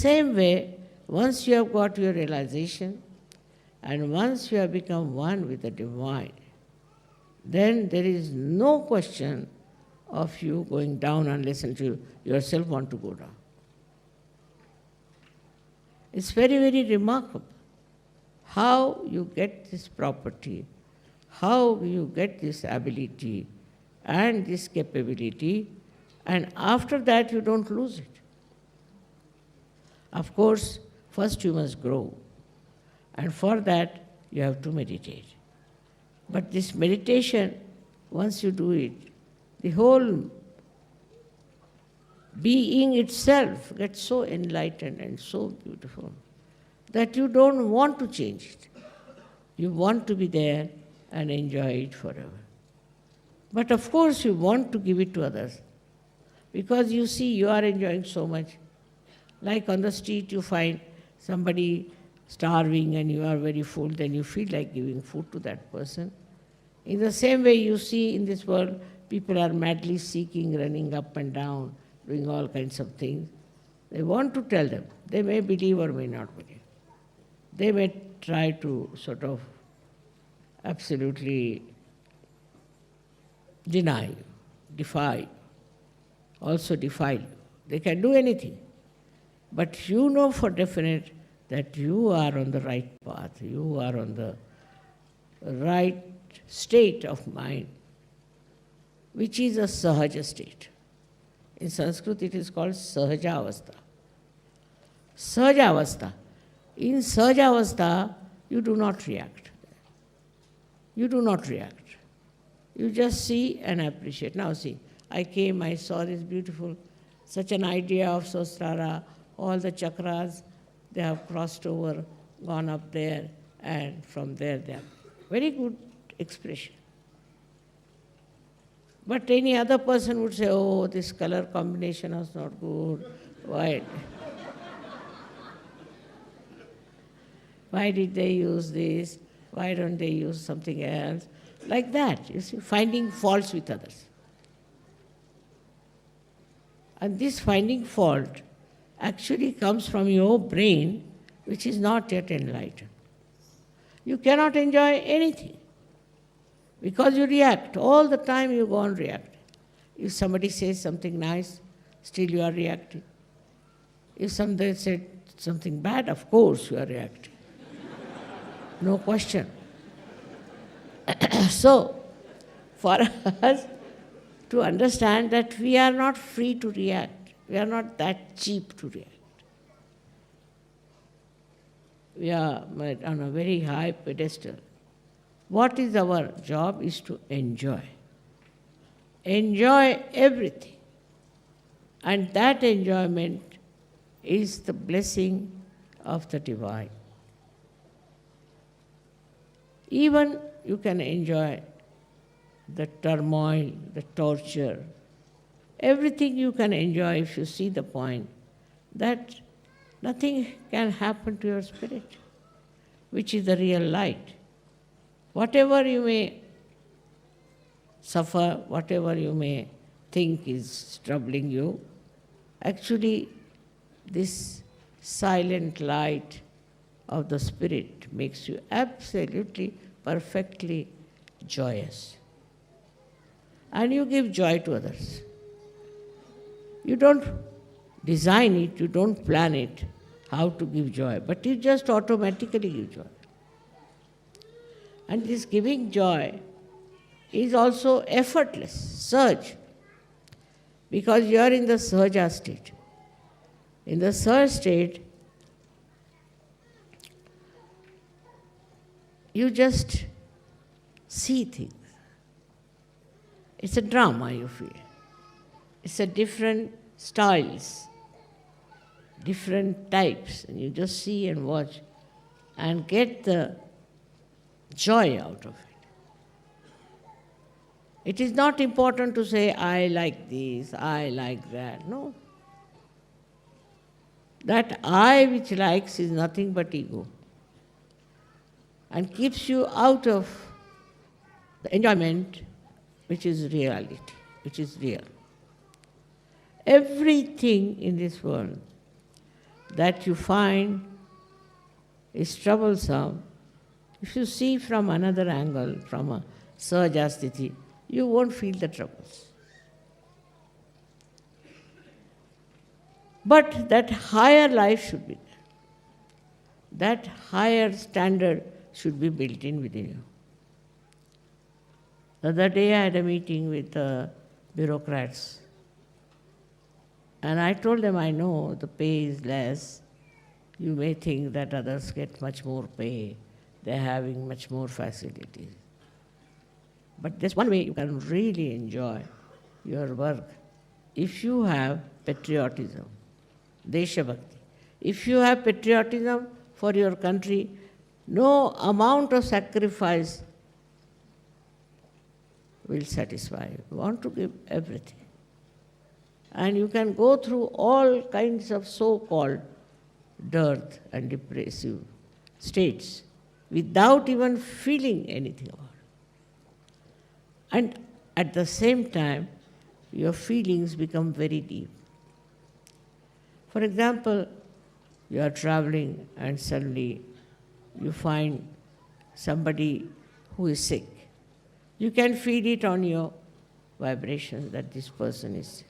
same way, once you have got your realization, and once you have become one with the divine, then there is no question of you going down unless until you yourself want to go down. It's very, very remarkable how you get this property, how you get this ability and this capability, and after that you don't lose it. Of course, first you must grow, and for that you have to meditate. But this meditation, once you do it, the whole being itself gets so enlightened and so beautiful that you don't want to change it. You want to be there and enjoy it forever. But of course you want to give it to others, because you see you are enjoying so much. Like on the street you find somebody starving and you are very full, then you feel like giving food to that person. In the same way you see in this world, people are madly seeking, running up and down, doing all kinds of things. They want to tell them. They may believe or may not believe. They may try to sort of absolutely deny you, defy you, also defile you. They can do anything. But you know for definite that you are on the right path, you are on the right state of mind, which is a sahaja state. In Sanskrit it is called sahaja avastha. Sahaja avastha. In sahaja avastha, you do not react. You do not react. You just see and appreciate. Now see, I came, I saw this beautiful, such an idea of Sahasrara, all the chakras, they have crossed over, gone up there, and from there they have very good expression. But any other person would say, oh, this color combination is not good. Why? Why did they use this? Why don't they use something else? Like that, you see, finding faults with others. And this finding fault actually comes from your brain, which is not yet enlightened. You cannot enjoy anything because you react. All the time you go on reacting. If somebody says something nice, still you are reacting. If somebody said something bad, of course you are reacting. No question. So, for us to understand that we are not free to react, we are not that cheap to react. We are on a very high pedestal. What is our job is to enjoy. Enjoy everything. And that enjoyment is the blessing of the divine. Even you can enjoy the turmoil, the torture, everything you can enjoy if you see the point that nothing can happen to your spirit, which is the real light. Whatever you may suffer, whatever you may think is troubling you, actually this silent light of the spirit makes you absolutely, perfectly joyous. And you give joy to others. You don't design it, you don't plan it, how to give joy, but you just automatically give joy. And this giving joy is also effortless, surge, because you are in the sahaja state. In the sahaja state, you just see things. It's a drama, you feel. It's a different styles, different types, and you just see and watch and get the joy out of it. It is not important to say, I like this, I like that. No. That I which likes is nothing but ego and keeps you out of the enjoyment which is reality, which is real. Everything in this world that you find is troublesome, if you see from another angle, from a Sahajasthiti, you won't feel the troubles. But that higher life should be there. That higher standard should be built in within you. The other day I had a meeting with bureaucrats, and I told them, I know the pay is less. You may think that others get much more pay. They're having much more facilities. But there's one way you can really enjoy your work. If you have patriotism, Desha Bhakti, if you have patriotism for your country, no amount of sacrifice will satisfy you. You want to give everything. And you can go through all kinds of so-called dearth and depressive states without even feeling anything about it. And at the same time, your feelings become very deep. For example, you are traveling and suddenly you find somebody who is sick. You can feel it on your vibration that this person is sick.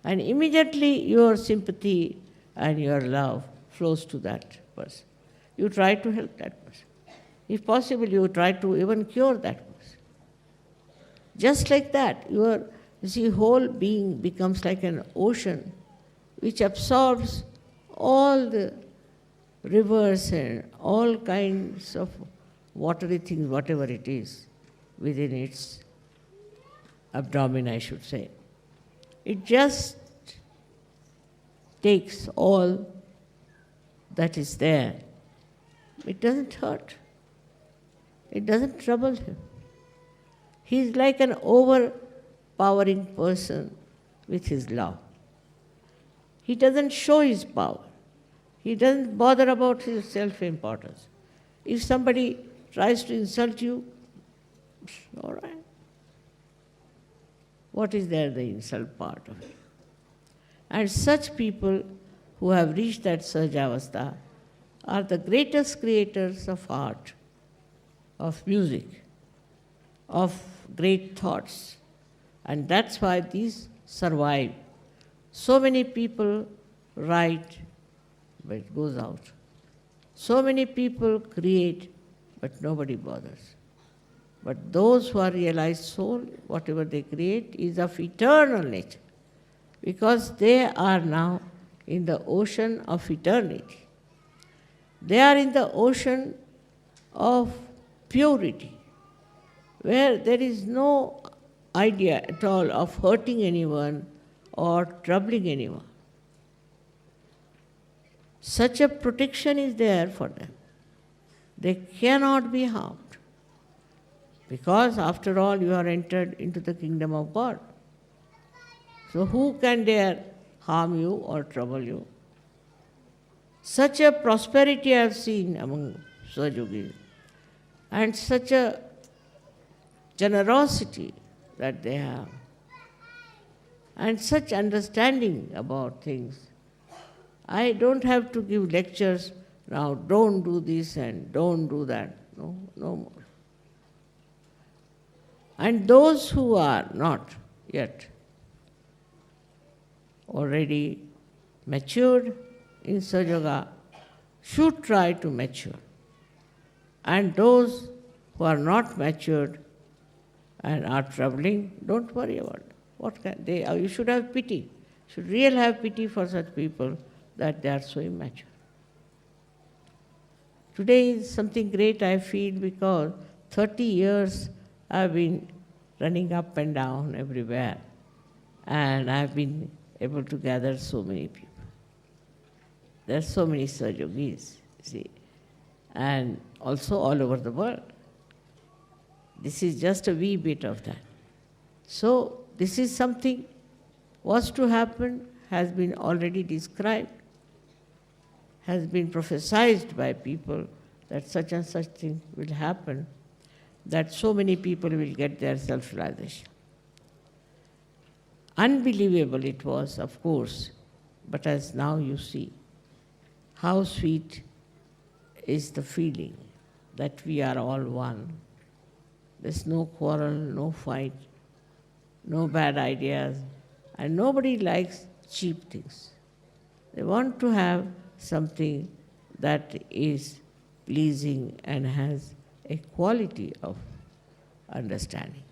And immediately your sympathy and your love flows to that person. You try to help that person. If possible, you try to even cure that person. Just like that, your whole being becomes like an ocean which absorbs all the rivers and all kinds of watery things, whatever it is, within its abdomen, I should say. It just takes all that is there. It doesn't hurt. It doesn't trouble him. He is like an overpowering person with his love. He doesn't show his power. He doesn't bother about his self-importance. If somebody tries to insult you, all right. What is there, the insult part of it? And such people who have reached that Sahajavastha are the greatest creators of art, of music, of great thoughts. And that's why these survive. So many people write, but it goes out. So many people create, but nobody bothers. But those who are realized soul, whatever they create is of eternal nature, because they are now in the ocean of eternity. They are in the ocean of purity, where there is no idea at all of hurting anyone or troubling anyone. Such a protection is there for them. They cannot be harmed. Because after all, you are entered into the kingdom of God. So who can dare harm you or trouble you? Such a prosperity I have seen among Sahajogis, and such a generosity that they have, and such understanding about things. I don't have to give lectures now, don't do this and don't do that. No, no more. And those who are not yet already matured in Sahaja should try to mature. And those who are not matured and are troubling, don't worry about it. What can they? You should have pity. You should really have pity for such people that they are so immature. Today is something great I feel, because 30 years I've been running up and down everywhere, and I've been able to gather so many people. There are so many Sahajogis, see, and also all over the world. This is just a wee bit of that. So this is something was to happen, has been already described, has been prophesied by people that such and such thing will happen, that so many people will get their self-realization. Unbelievable it was, of course, but as now you see, how sweet is the feeling that we are all one. There's no quarrel, no fight, no bad ideas, and nobody likes cheap things. They want to have something that is pleasing and has a quality of understanding.